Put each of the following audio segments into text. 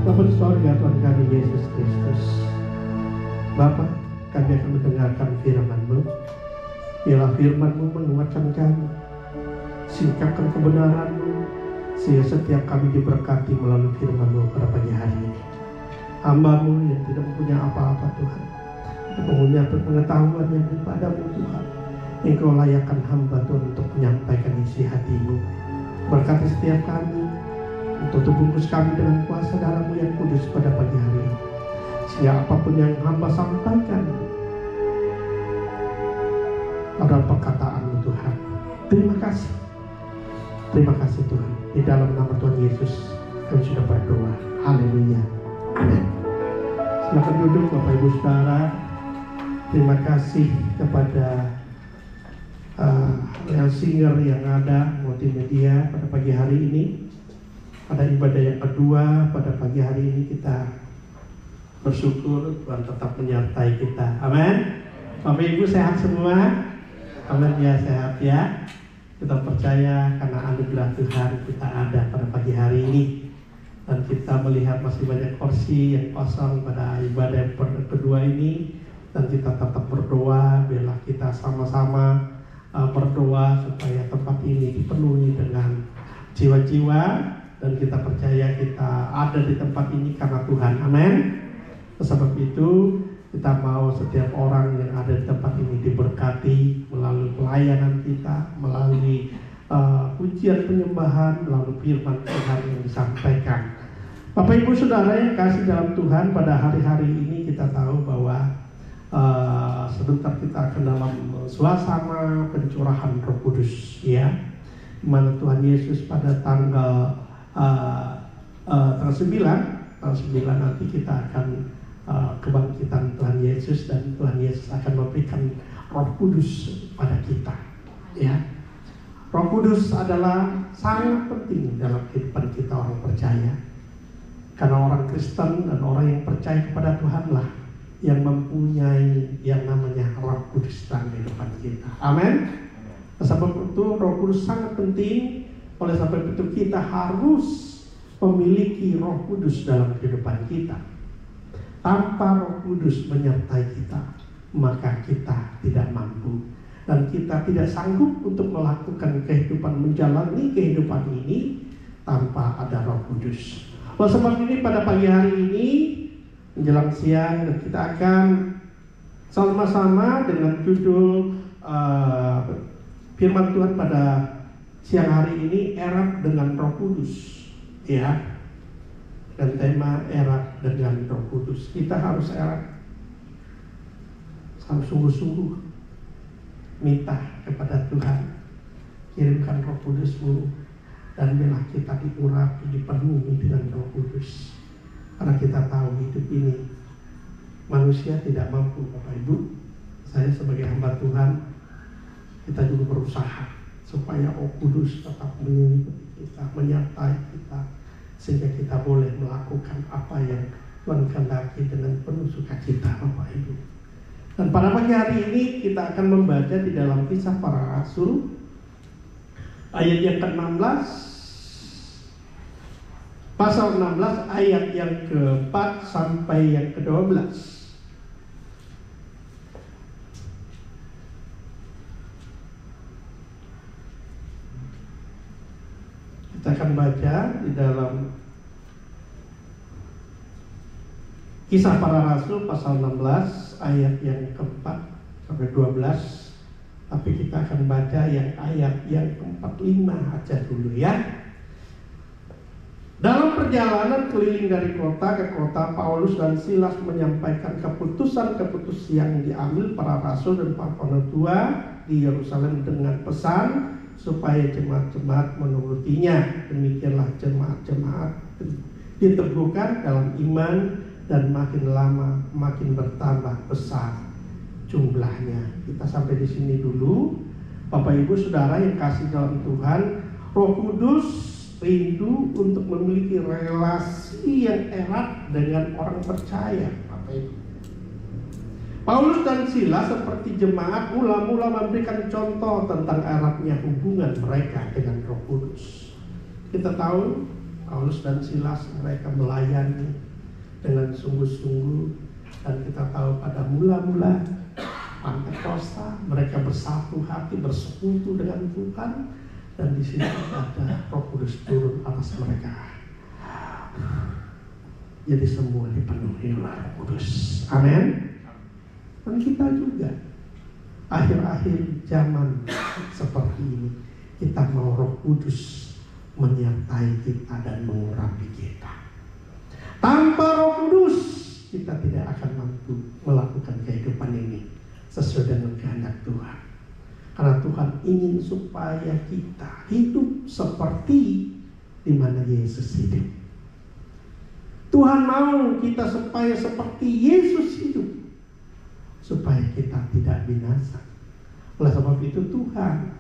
Bapa di sorga, Tuhan kami Yesus Kristus. Bapa, kami akan mendengarkan firman-Mu. Biarlah firman-Mu menguatkan kami, singkapkan kebenaran-Mu, sehingga setiap kami diberkati melalui firman-Mu pada pagi hari ini. Hamba-Mu yang tidak mempunyai apa-apa Tuhan, mempunyai pengetahuan yang daripada-Mu Tuhan, Engkau layakkan hamba Tuhan untuk menyampaikan isi hati-Mu. Berkati setiap kami, untuk bungkus kami dengan kuasa dalam-Mu yang kudus pada pagi hari ini, sehingga apapun yang hamba sampaikan adalah perkataan-Mu Tuhan. Terima kasih Tuhan. Di dalam nama Tuhan Yesus kami sudah berdoa. Haleluya. Amin. Silakan duduk Bapak Ibu Saudara. Terima kasih kepada yang singer yang ada multimedia pada pagi hari ini. Pada ibadah yang kedua pada pagi hari ini kita bersyukur Tuhan tetap menyertai kita. Amin. Bapak Ibu sehat semua? Amin ya, sehat ya. Kita percaya karena anugerah Tuhan kita ada pada pagi hari ini. Dan kita melihat masih banyak kursi yang kosong pada ibadah yang kedua ini. Dan kita tetap berdoa, biarlah kita sama-sama berdoa supaya tempat ini dipenuhi dengan jiwa-jiwa. Dan kita percaya kita ada di tempat ini karena Tuhan. Amin. Sebab itu kita mau setiap orang yang ada di tempat ini diberkati melalui pelayanan kita, melalui pujian penyembahan, melalui firman Tuhan yang disampaikan. Bapak Ibu Saudara yang kasih dalam Tuhan, pada hari-hari ini kita tahu bahwa sebentar kita akan dalam suasana pencurahan Roh Kudus, ya, mana Tuhan Yesus pada tanggal 9 nanti kita akan kebangkitan Tuhan Yesus, dan Tuhan Yesus akan memberikan Roh Kudus pada kita, ya. Roh Kudus adalah sangat penting dalam kehidupan kita orang percaya, karena orang Kristen dan orang yang percaya kepada Tuhanlah yang mempunyai yang namanya Roh Kudus dalam kehidupan kita. Amin. Sebab itu Roh Kudus sangat penting. Oleh sebab itu kita harus memiliki Roh Kudus dalam kehidupan kita. Tanpa Roh Kudus menyertai kita, maka kita tidak mampu, dan kita tidak sanggup untuk melakukan kehidupan, menjalani kehidupan ini tanpa ada Roh Kudus. Oleh sebab ini pada pagi hari ini menjelang siang, dan kita akan sama-sama dengan judul firman Tuhan pada siang hari ini, erat dengan Roh Kudus, ya. Dan tema erat dengan Roh Kudus. Kita harus erat, harus sungguh-sungguh minta kepada Tuhan, kirimkan Roh Kudus-Mu, dan biarlah kita diurapi, dipenuhi dengan Roh Kudus. Karena kita tahu hidup ini manusia tidak mampu, Bapak Ibu. Saya sebagai hamba Tuhan, kita juga berusaha supaya Roh Kudus tetap menyertai kita, menyertai kita, sehingga kita boleh melakukan apa yang Tuhan kehendaki dengan penuh sukacita, Bapak Ibu. Dan pada pagi hari ini kita akan membaca di dalam Kisah Para Rasul ayat yang ke-16, pasal 16 ayat yang ke-4 sampai yang ke-12. Kita akan baca di dalam Kisah Para Rasul pasal 16 ayat yang ke-4 sampai 12. Tapi kita akan baca yang ayat yang ke-45 aja dulu, ya. Dalam perjalanan keliling dari kota ke kota, Paulus dan Silas menyampaikan keputusan-keputusan yang diambil para rasul dan para penatua di Yerusalem dengan pesan supaya jemaat-jemaat menurutinya. Demikianlah jemaat-jemaat diteguhkan dalam iman, dan makin lama makin bertambah besar jumlahnya. Kita sampai di sini dulu. Bapak Ibu Saudara yang kasih dalam Tuhan, Roh Kudus rindu untuk memiliki relasi yang erat dengan orang percaya, Bapak Ibu. Paulus dan Silas seperti jemaat mula-mula memberikan contoh tentang eratnya hubungan mereka dengan Roh Kudus. Kita tahu Paulus dan Silas mereka melayani dengan sungguh-sungguh, dan kita tahu pada mula-mula Pentakosta mereka bersatu hati, bersekutu dengan Tuhan, dan di sini ada Roh Kudus turun atas mereka. Jadi semua dipenuhi oleh Roh Kudus. Amin. Dan kita juga akhir-akhir zaman seperti ini, kita mau Roh Kudus menyertai kita dan mengurapi kita. Tanpa Roh Kudus kita tidak akan mampu melakukan kehidupan ini sesuai dengan kehendak Tuhan. Karena Tuhan ingin supaya kita hidup seperti di mana Yesus hidup. Tuhan mau kita supaya seperti Yesus hidup, supaya kita tidak binasa. Oleh sebab itu Tuhan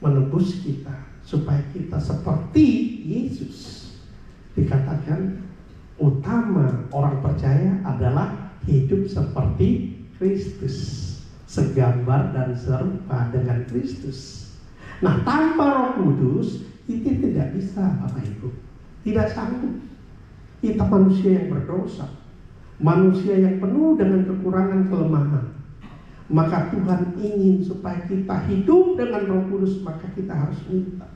menebus kita supaya kita seperti Yesus. Dikatakan utama orang percaya adalah hidup seperti Kristus, segambar dan serupa dengan Kristus. Nah, tanpa Roh Kudus kita tidak bisa, Bapak Ibu, tidak sanggup. Kita manusia yang berdosa, manusia yang penuh dengan kekurangan kelemahan. Maka Tuhan ingin supaya kita hidup dengan Roh Kudus, maka kita harus minta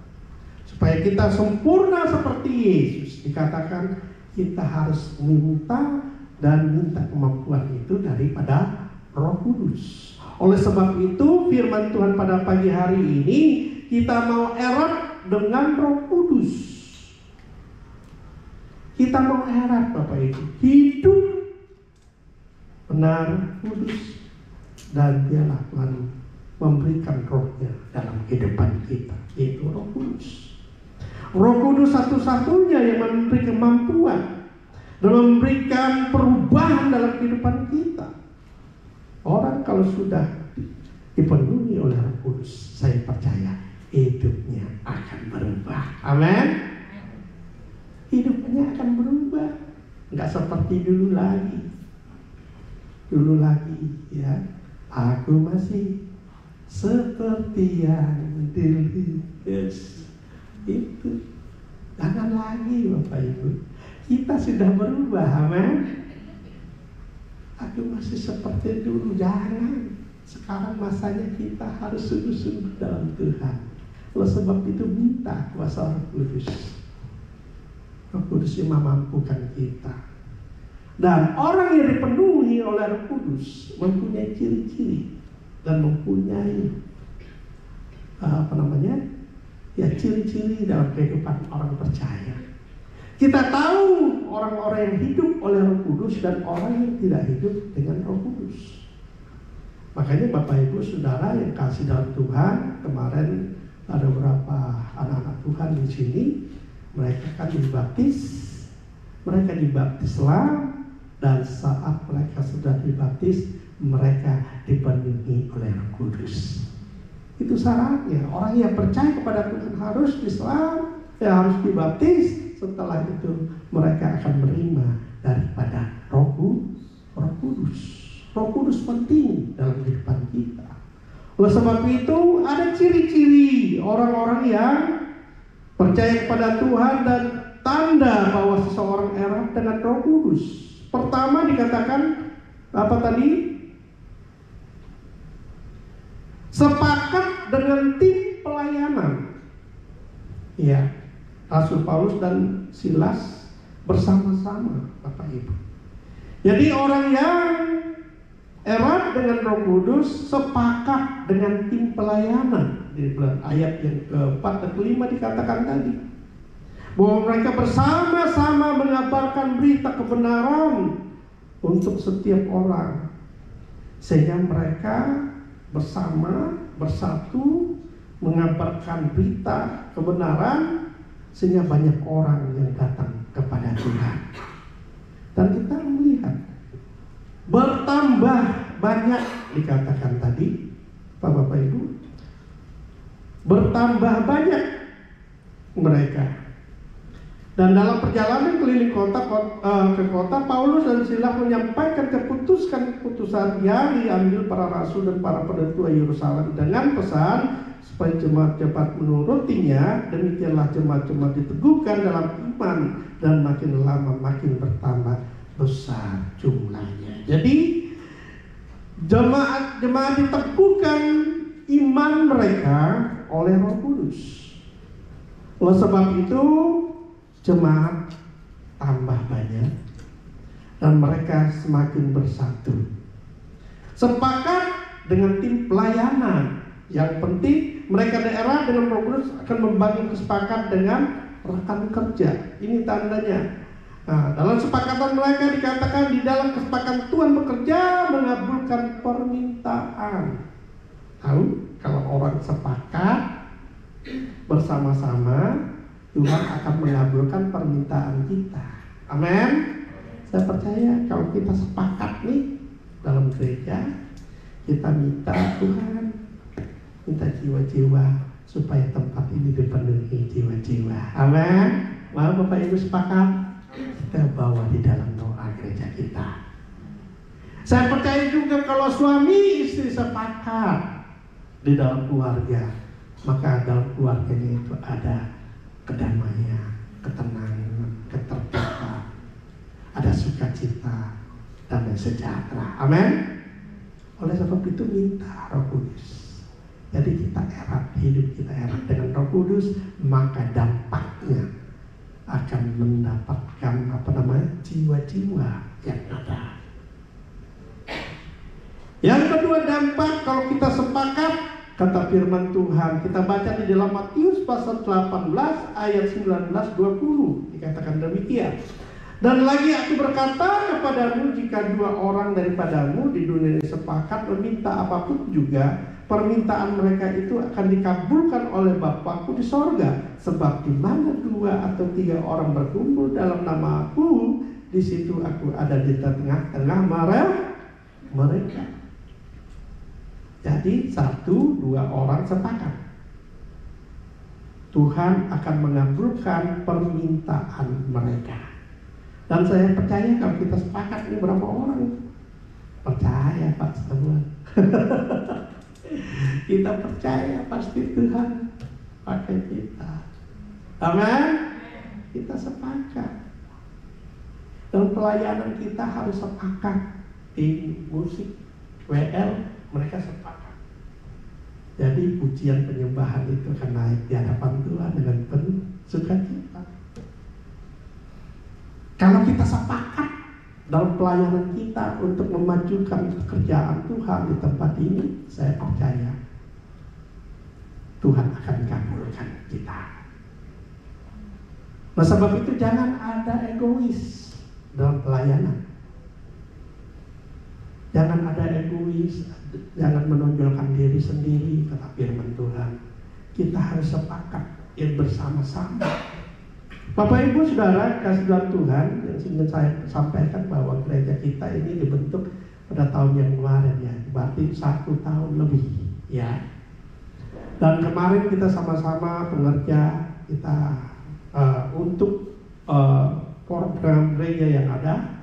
supaya kita sempurna seperti Yesus. Dikatakan kita harus minta, dan minta kemampuan itu daripada Roh Kudus. Oleh sebab itu firman Tuhan pada pagi hari ini, kita mau erat dengan Roh Kudus. Kita mau erat, Bapak Ibu, hidup benar kudus, dan dialah Tuhan memberikan rohnya dalam kehidupan kita, yaitu Roh Kudus. Roh Kudus satu-satunya yang memberi kemampuan dan memberikan perubahan dalam kehidupan kita. Orang kalau sudah dipenuhi oleh Roh Kudus, saya percaya hidupnya akan berubah. Amin. Hidupnya akan berubah, nggak seperti dulu lagi. Dulu lagi, ya, aku masih seperti yang dulu. Yes. Itu jangan lagi, Bapak Ibu. Kita sudah berubah, amin. Aku masih seperti dulu, jangan. Sekarang masanya kita harus sungguh-sungguh dalam Tuhan. Oleh sebab itu minta kuasa Roh Kudus. Roh Kudus yang memampukan kita. Dan orang yang dipenuhi oleh Roh Kudus mempunyai ciri-ciri dan mempunyai ciri-ciri dalam kehidupan orang percaya. Kita tahu orang-orang yang hidup oleh Roh Kudus dan orang yang tidak hidup dengan Roh Kudus. Makanya Bapak Ibu Saudara yang kasih dalam Tuhan, kemarin ada beberapa anak-anak Tuhan di sini, mereka kan dibaptislah, dan saat mereka sudah dibaptis, mereka dipenuhi oleh Roh Kudus. Itu syaratnya. Orang yang percaya kepada Tuhan harus Islam, harus dibaptis. Setelah itu mereka akan menerima daripada Roh Kudus. Roh Kudus penting dalam kehidupan kita. Oleh sebab itu ada ciri-ciri orang-orang yang percaya kepada Tuhan dan tanda bahwa seseorang erat dengan Roh Kudus. Pertama dikatakan apa tadi? Sepakat dengan tim pelayanan. Ya, Rasul Paulus dan Silas bersama-sama, Bapak Ibu. Jadi orang yang erat dengan Roh Kudus sepakat dengan tim pelayanan. Di ayat yang ke-4 dan ke-5 dikatakan tadi bahwa mereka bersama-sama mengabarkan berita kebenaran untuk setiap orang, sehingga mereka bersatu mengabarkan berita kebenaran, sehingga banyak orang yang datang kepada Tuhan. Dan kita melihat bertambah banyak, dikatakan tadi Bapak Ibu, bertambah banyak mereka. Dan dalam perjalanan keliling kota ke kota, Paulus dan Silas menyampaikan keputusan yang diambil para rasul dan para penentua Yerusalem dengan pesan supaya jemaat-jemaat menurutinya. Demikianlah jemaat-jemaat diteguhkan dalam iman dan makin lama makin bertambah besar jumlahnya. Jadi jemaat-jemaat diteguhkan iman mereka oleh Roh Kudus. Oleh sebab itu jemaat tambah banyak dan mereka semakin bersatu, sepakat dengan tim pelayanan. Yang penting mereka daerah dengan Roh Kudus akan membangun kesepakatan dengan rekan kerja. Ini tandanya. Nah, dalam kesepakatan mereka dikatakan di dalam kesepakatan Tuhan bekerja mengabulkan permintaan. Tahu, kalau orang sepakat bersama-sama, Tuhan akan mengabulkan permintaan kita. Amin. Saya percaya kalau kita sepakat nih dalam gereja, kita minta Tuhan, minta jiwa-jiwa supaya tempat ini dipenuhi jiwa-jiwa. Amin. Mau Bapak Ibu sepakat? Kita bawa di dalam doa gereja kita. Saya percaya juga kalau suami istri sepakat di dalam keluarga, maka dalam keluarganya itu ada kedamaian, ketenangan, ketertiban, ada sukacita, damai sejahtera. Amin. Oleh sebab itu minta Roh Kudus. Jadi kita erat, hidup kita erat dengan Roh Kudus, maka dampaknya akan mendapatkan jiwa-jiwa yang ada. Yang kedua dampak kalau kita sepakat, kata firman Tuhan, kita baca di dalam Matius pasal 18 ayat 19-20, dikatakan demikian. Dan lagi aku berkata kepadamu, jika dua orang daripadamu di dunia ini sepakat meminta apapun juga, permintaan mereka itu akan dikabulkan oleh Bapakku di sorga. Sebab di mana 2 atau 3 orang berkumpul dalam nama-Ku, di situ aku ada di tengah-tengah mereka. Jadi 1-2 orang sepakat, Tuhan akan mengabulkan permintaan mereka. Dan saya percaya kalau kita sepakat ini berapa orang? Percaya Pak semua. Kita percaya pasti Tuhan pakai kita. Amin. Kita sepakat. Dalam pelayanan kita harus sepakat. Di musik WL mereka sepakat. Jadi pujian penyembahan itu akan naik di hadapan Tuhan dengan penuh sukacita. Kalau kita sepakat dalam pelayanan kita untuk memajukan pekerjaan Tuhan di tempat ini, saya percaya Tuhan akan kabulkan kita. Nah, sebab itu jangan ada egois dalam pelayanan. Jangan ada egois, jangan menonjolkan diri sendiri, kata firman Tuhan. Kita harus sepakat bersama-sama. Bapak Ibu Saudara kasih dalam Tuhan, yang ingin saya sampaikan bahwa gereja kita ini dibentuk pada tahun yang kemarin ya, berarti 1 tahun lebih ya. Dan kemarin kita sama-sama pengerja kita untuk program gereja yang ada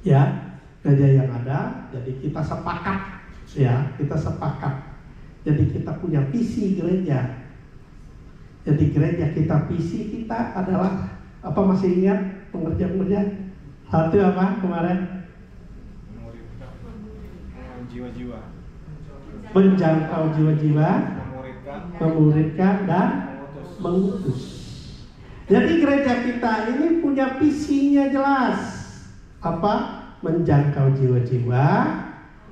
ya, gereja yang ada. Jadi kita sepakat ya, kita sepakat. Jadi kita punya visi gereja. Jadi gereja kita, visi kita adalah apa, masih ingat pengerja-pengerja? 1 apa kemarin? Jiwa-jiwa. Menjangkau jiwa-jiwa, memuridkan dan mengutus. Jadi gereja kita ini punya visinya jelas. Apa? Menjangkau jiwa-jiwa,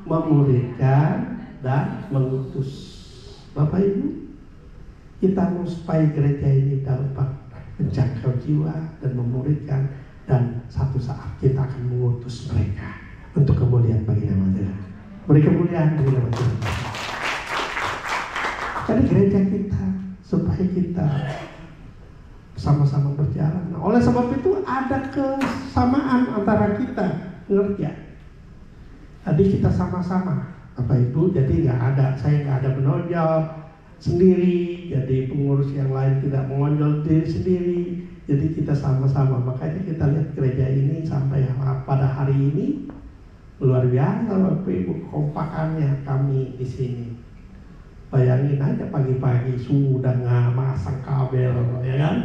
memuridkan dan mengutus. Bapak Ibu, kita mau supaya gereja ini dapat menjangkau jiwa dan memuridkan, dan satu saat kita akan mengutus mereka untuk kemuliaan bagi nama Tuhan. Beri kemuliaan bagi nama Tuhan. Jadi gereja kita supaya kita sama-sama berjalan. Nah, oleh sebab itu ada kesamaan antara kita kerja. Jadi kita sama-sama, Bapak Ibu. Jadi saya nggak ada menonjol sendiri, jadi pengurus yang lain tidak mengonjol diri sendiri. Jadi kita sama-sama. Makanya kita lihat gereja ini sampai pada hari ini luar biasa Bapak Ibu, kompakannya kami di sini. Bayangin aja pagi-pagi sudah nggak masang kabel, ya kan?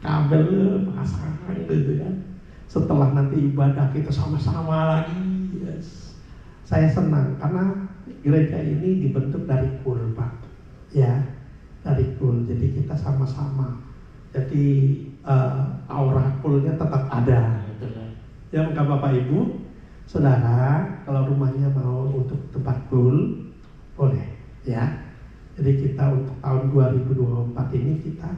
Kabel pasang gitu kan. Setelah nanti ibadah kita sama-sama lagi. Yes. Saya senang karena gereja ini dibentuk dari kul, Pak. Ya, dari kul. Jadi kita sama-sama. Jadi aura kulnya tetap ada. Gitu kan. Ya, maka Bapak Ibu, Saudara, kalau rumahnya mau untuk tempat kul, boleh. Ya. Jadi kita untuk tahun 2024 ini kita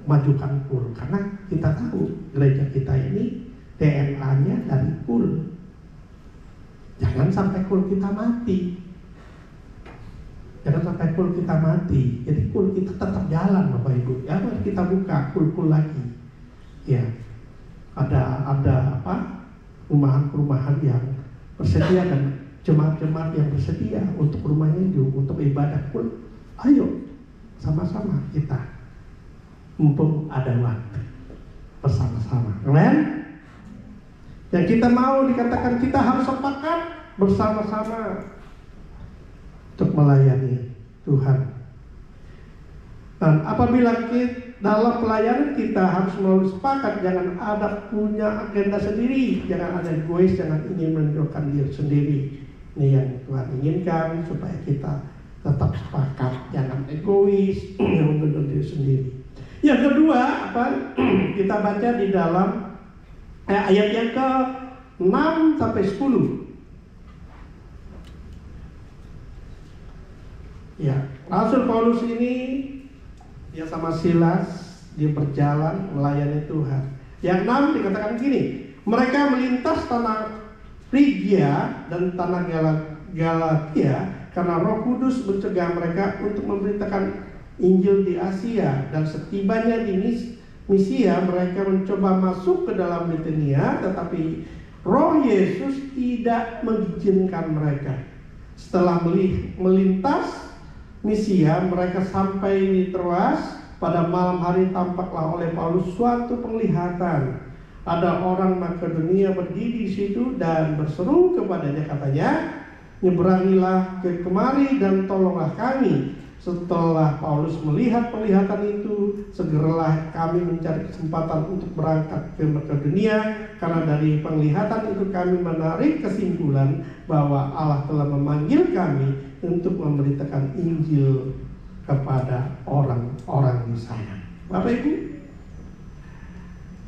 majukan kul, karena kita tahu gereja kita ini DNA-nya dari kul. Jangan sampai kul kita mati. Jangan sampai kul kita mati. Jadi kul kita tetap jalan, Bapak Ibu. Ya, mari kita buka kul-kul lagi. Ya. Ada apa? Rumahan-rumahan yang bersedia dan jemaat-jemaat yang bersedia untuk rumahnya itu, untuk ibadah kul. Ayo sama-sama kita, mumpung ada waktu, bersama-sama. Amen. Yang kita mau dikatakan kita harus sepakat bersama-sama untuk melayani Tuhan. Dan apabila kita dalam pelayanan kita harus selalu sepakat, jangan ada punya agenda sendiri, jangan ada egois, jangan ingin menunjukkan diri sendiri. Ini yang Tuhan inginkan, supaya kita tetap sepakat, jangan egois, jangan menunjukkan diri sendiri. Yang kedua, apa? Kita baca di dalam ayat yang ke-6 sampai 10. Ya, Rasul Paulus ini dia sama Silas, dia berjalan melayani Tuhan. Yang 6 dikatakan gini, mereka melintas tanah Frigia dan tanah Galatia karena Roh Kudus mencegah mereka untuk memberitakan Injil di Asia, dan setibanya di Misia mereka mencoba masuk ke dalam Bithania, tetapi Roh Yesus tidak mengizinkan mereka. Setelah melintas Misia, mereka sampai di Troas. Pada malam hari tampaklah oleh Paulus suatu penglihatan. Ada orang Makedonia berdiri di situ dan berseru kepadanya, katanya, "Nyeberangilah ke kemari dan tolonglah kami." Setelah Paulus melihat penglihatan itu, segeralah kami mencari kesempatan untuk berangkat ke Makedonia, karena dari penglihatan itu kami menarik kesimpulan bahwa Allah telah memanggil kami untuk memberitakan Injil kepada orang-orang di sana. Bapak Ibu,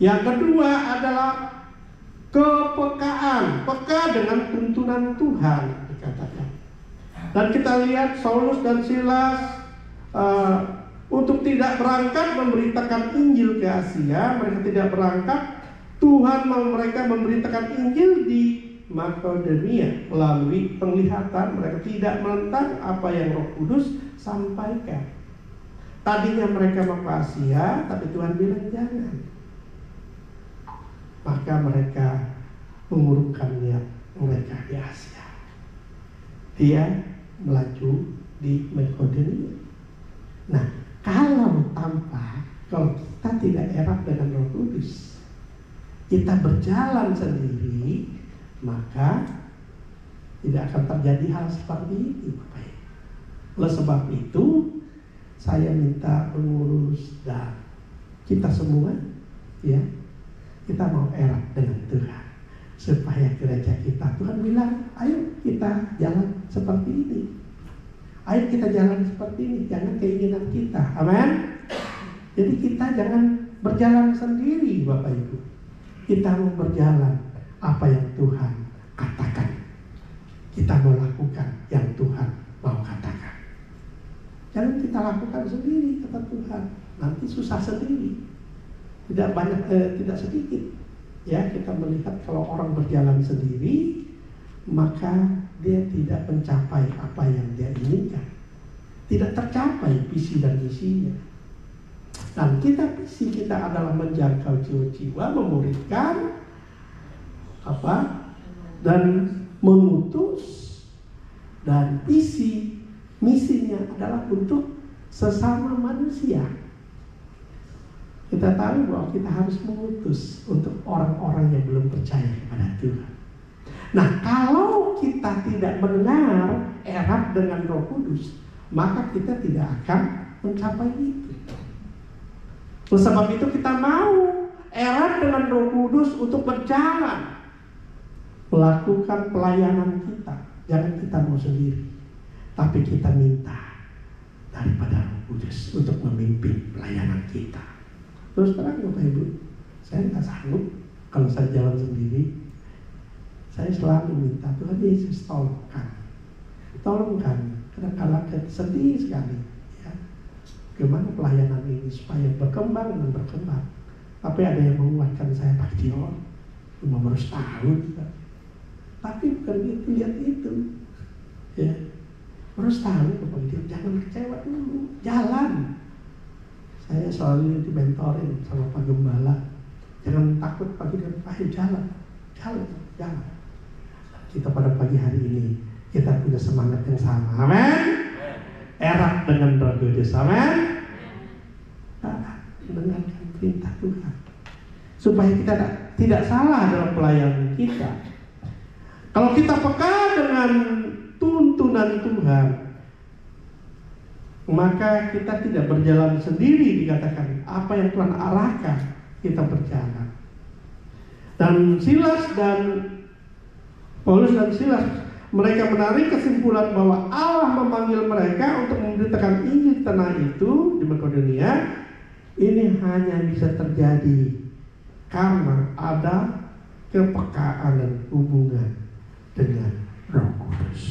yang kedua adalah kepekaan, peka dengan tuntunan Tuhan dikatakan. Dan kita lihat Saulus dan Silas untuk tidak berangkat memberitakan Injil ke Asia. Mereka tidak berangkat. Tuhan mau mereka memberitakan Injil di Makedonia melalui penglihatan. Mereka tidak menentang apa yang Roh Kudus sampaikan. Tadinya mereka mau ke Asia, tapi Tuhan bilang jangan. Maka mereka mengurungkan niat mereka di Asia. Dia melaju di Makedonia. Nah, kalau kita tidak erat dengan Roh Kudus, kita berjalan sendiri, maka tidak akan terjadi hal seperti ini, Bapak. Oleh sebab itu, saya minta pengurus dan kita semua, ya, kita mau erat dengan Tuhan, supaya gereja kita, Tuhan bilang, ayo kita jalan seperti ini. Ayo kita jalan seperti ini, jangan keinginan kita. Amin. Jadi kita jangan berjalan sendiri, Bapak Ibu. Kita mau berjalan apa yang Tuhan katakan. Kita mau lakukan yang Tuhan mau katakan. Jangan kita lakukan sendiri, kata Tuhan. Nanti susah sendiri. Tidak sedikit. Ya, kita melihat kalau orang berjalan sendiri, maka dia tidak mencapai apa yang dia inginkan. Tidak tercapai visi dan misinya. Dan visi kita adalah menjangkau jiwa-jiwa, memuridkan dan mengutus, dan visi misinya adalah untuk sesama manusia. Kita tahu bahwa kita harus mengutus untuk orang-orang yang belum percaya kepada Tuhan. Nah, kalau kita tidak mendengar erat dengan Roh Kudus, maka kita tidak akan mencapai itu. Oleh sebab itu kita mau erat dengan Roh Kudus untuk berjalan, melakukan pelayanan kita. Jangan kita mau sendiri, tapi kita minta daripada Roh Kudus untuk memimpin pelayanan kita. Terus terang Bapak Ibu, saya nggak sanggup kalau saya jalan sendiri. Saya selalu minta Tuhan Yesus tolongkan. Kadang-kadang sedih sekali, ya. Gimana pelayanan ini supaya berkembang dan berkembang. Tapi ada yang menguatkan saya, Pak Dion, 15 tahun. Tapi bukan itu, lihat itu, ya. Terus tahu Bapak Dion, jangan kecewa dulu, jalan. Saya selalu dimentorin sama Pak Gembala, jangan takut Pak Dion, ayo jalan. Kita pada pagi hari ini kita punya semangat yang sama, amin. Erat dengan Roh Kudus, amin. Mendengarkan perintah Tuhan supaya kita tidak salah dalam pelayanan kita. Kalau kita peka dengan tuntunan Tuhan, maka kita tidak berjalan sendiri. Dikatakan apa yang Tuhan arahkan, kita berjalan. Dan Paulus dan Silas, mereka menarik kesimpulan bahwa Allah memanggil mereka untuk memberitakan Injil tanah itu di Makedonia. Ini hanya bisa terjadi karena ada kepekaan dan hubungan dengan Roh Kudus.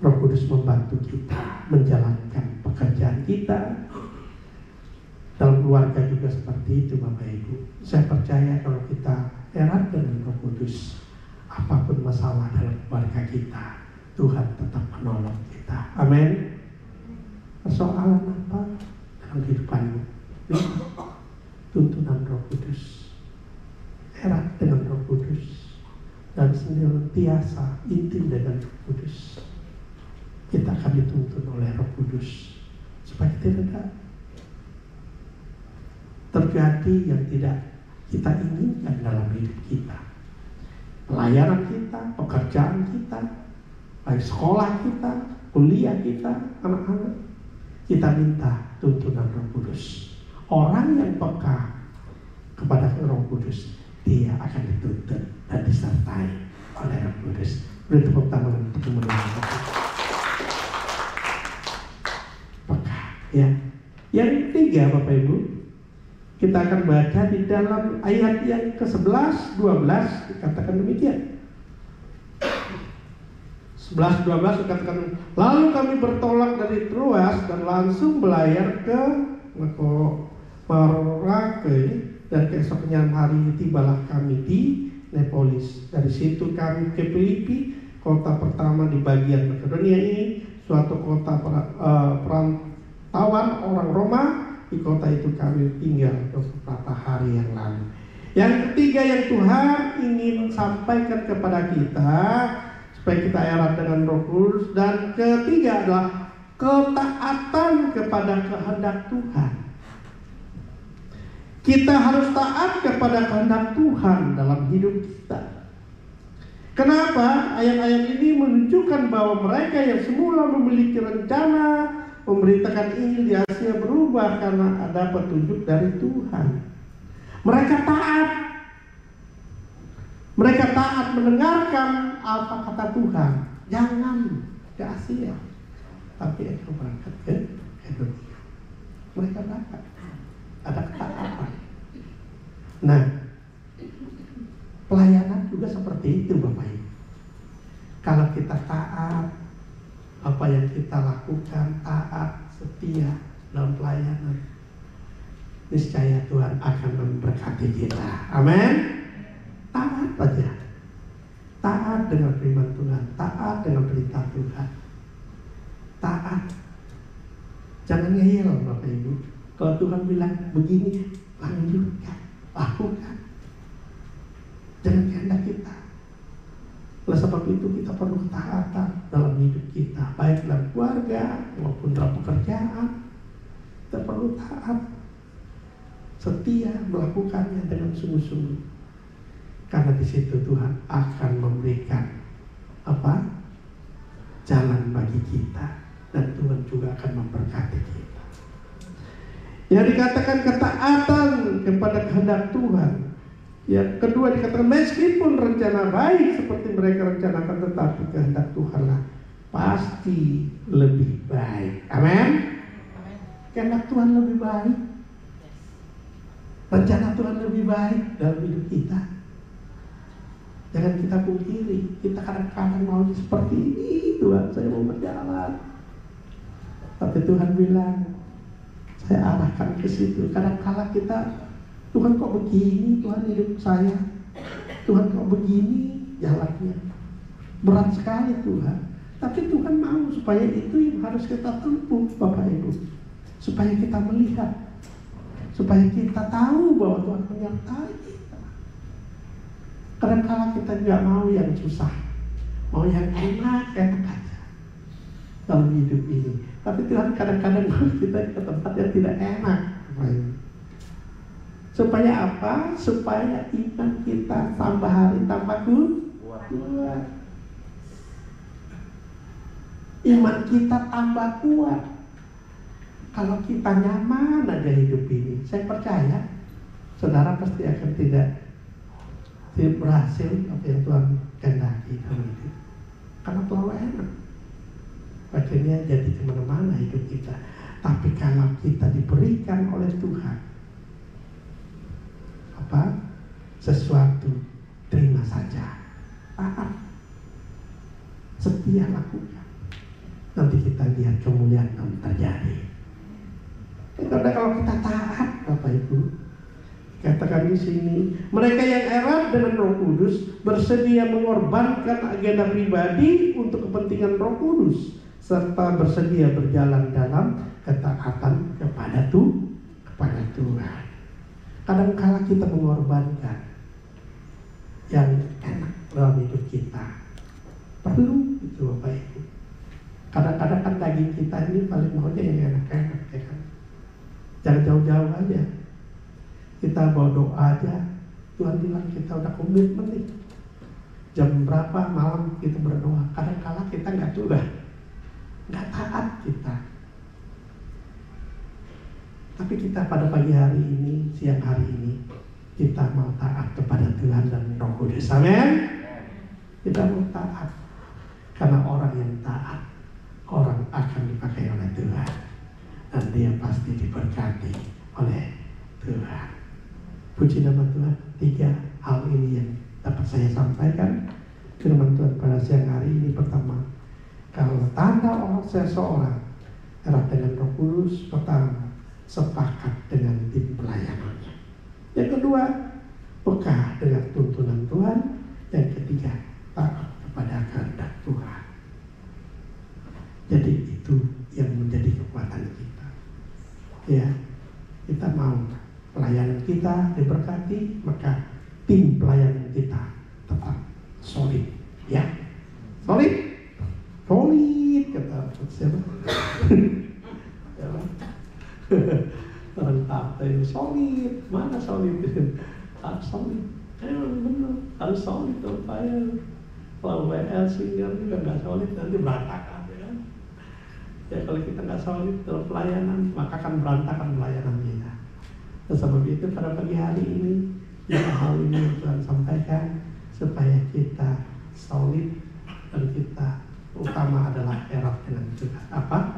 Roh Kudus membantu kita menjalankan pekerjaan kita. Dalam keluarga juga seperti itu Bapak Ibu. Saya percaya kalau kita erat dengan Roh Kudus, apapun masalah dalam keluarga kita, Tuhan tetap menolong kita. Amin. Persoalan apa dalam kehidupanmu? Tuntunan Roh Kudus, erat dengan Roh Kudus, dan senantiasa intim dengan Roh Kudus. Kita akan dituntun oleh Roh Kudus supaya tidak terjadi yang tidak kita inginkan dalam hidup kita. Pelayanan kita, pekerjaan kita, baik sekolah kita, kuliah kita, anak-anak, kita minta tuntunan Roh Kudus. Orang yang peka kepada Roh Kudus, dia akan dituntun dan disertai oleh Roh Kudus. Beri tepuk tangan untuk kemuliaan Tuhan. Peka, ya. Yang ketiga Bapak Ibu, kita akan baca di dalam ayat yang ke-11, 12 dikatakan demikian. 11, 12 dikatakan, lalu kami bertolak dari Troas dan langsung belayar ke Marake, dan keesokan hari tibalah kami di Neapolis. Dari situ kami ke Filipi, kota pertama di bagian Makedonia ini, suatu kota perantauan orang Roma. Di kota itu kami tinggal beberapa hari yang lalu. Yang ketiga yang Tuhan ingin sampaikan kepada kita supaya kita erat dengan Roh Kudus, dan ketiga adalah ketaatan kepada kehendak Tuhan. Kita harus taat kepada kehendak Tuhan dalam hidup kita. Kenapa? Ayat-ayat ini menunjukkan bahwa mereka yang semula memiliki rencana memberitakan Injil di Asia berubah karena ada petunjuk dari Tuhan. Mereka taat. Mereka taat mendengarkan apa kata Tuhan. Jangan ke Asia, tapi mereka berangkat ke Indonesia. Mereka berangkat. Ada ketaatan. Nah, pelayanan juga seperti itu Bapak Ibu. Kalau kita taat, apa yang kita lakukan, taat, setia dalam pelayanan, niscaya Tuhan akan memberkati kita. Amin. Taat saja. Taat dengan firman Tuhan, taat dengan perintah Tuhan. Taat. Jangan ngeyel Bapak Ibu. Kalau Tuhan bilang begini, lanjutkan, lakukan. Jangan kehendak kita. Oleh sebab itu kita perlu ketaatan dalam hidup kita, baik dalam keluarga maupun dalam pekerjaan. Kita perlu taat, setia melakukannya dengan sungguh-sungguh. Karena di situ Tuhan akan memberikan apa? jalan bagi kita, dan Tuhan juga akan memberkati kita. Yang dikatakan ketaatan kepada kehendak Tuhan. Yang kedua dikatakan meskipun rencana baik seperti mereka rencanakan, tetapi kehendak Tuhanlah pasti lebih baik. Amin. Kehendak Tuhan lebih baik. Rencana Tuhan lebih baik dalam hidup kita. Jangan kita pungkiri, kita kadang-kadang mau seperti ini, Tuhan saya mau berjalan. Tapi Tuhan bilang, saya arahkan ke situ. Kadang-kala kita, Tuhan kok begini, Tuhan hidup saya. Tuhan kok begini jalannya. Berat sekali Tuhan. Tapi Tuhan mau supaya itu yang harus kita tempuh, Bapak Ibu. Supaya kita melihat, supaya kita tahu bahwa Tuhan menyertai kita. Kadang-kala kita juga mau yang susah, mau yang enak aja dalam hidup ini. Tapi Tuhan kadang-kadang mau kita ke tempat yang tidak enak. Supaya apa? Supaya iman kita tambah hari tambah kuat. Iman kita tambah kuat. Kalau kita nyaman aja hidup ini, saya percaya saudara pasti akan tidak berhasil apa yang Tuhan kehendaki dalam hidup. Karena terlalu enak. Akhirnya jadi kemana-mana hidup kita. Tapi kalau kita diberikan oleh Tuhan sesuatu, terima saja, taat, setia lakukan. Nanti kita lihat kemuliaan yang terjadi. Karena kalau kita taat, Bapak Ibu, katakan di sini, mereka yang erat dengan Roh Kudus bersedia mengorbankan agenda pribadi untuk kepentingan Roh Kudus, serta bersedia berjalan dalam ketaatan kepada Tuhan. Kadang-kala kita mengorbankan yang enak dalam hidup kita. Perlu itu Bapak Ibu. Kadang-kadang kan daging kita ini paling maunya yang enak-enak, ya kan? Jangan jauh-jauh aja. Kita bawa doa aja. Tuhan bilang kita udah komitmen nih. Jam berapa malam kita berdoa. Kadang-kala kita nggak taat kita. Tapi kita pada pagi hari ini, siang hari ini, kita mau taat kepada Tuhan dan Roh Kudus. Amin. Kita mau taat. Karena orang yang taat, orang akan dipakai oleh Tuhan. Dan dia pasti diberkati oleh Tuhan. Puji nama Tuhan. 3 hal ini yang dapat saya sampaikan. Firman Tuhan pada siang hari ini. Pertama, kalau tanda orang seseorang erat dengan Roh Kudus, pertama, sepakat dengan tim pelayanannya. Yang kedua, peka dengan tuntunan Tuhan. Yang ketiga, taat kepada kehendak Tuhan. Jadi itu yang menjadi kekuatan kita. Ya, kita mau pelayanan kita diberkati, maka tim pelayanan kita tetap solid. Ya, solid kata siapa? Orang kata itu solid, mana solid? Harus solid, benar, harus solid dong saya. Kalau WL singer juga nggak solid nanti berantakan, ya kan? Ya kalau kita nggak solid dalam pelayanan, maka akan berantakan pelayanan kita. Sebab itu pada pagi hari ini, hal ini yang Tuhan sampaikan supaya kita solid dan kita utama adalah erat dengan Tuhan.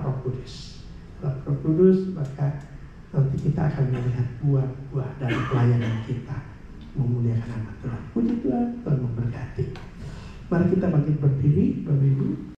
Roh Kudus. Roh Kudus, maka nanti kita akan melihat buah-buah dari pelayanan kita memuliakan nama Tuhan. Puji Tuhan, Tuhan memberkati. Mari kita bangkit berdiri, Bapak Ibu.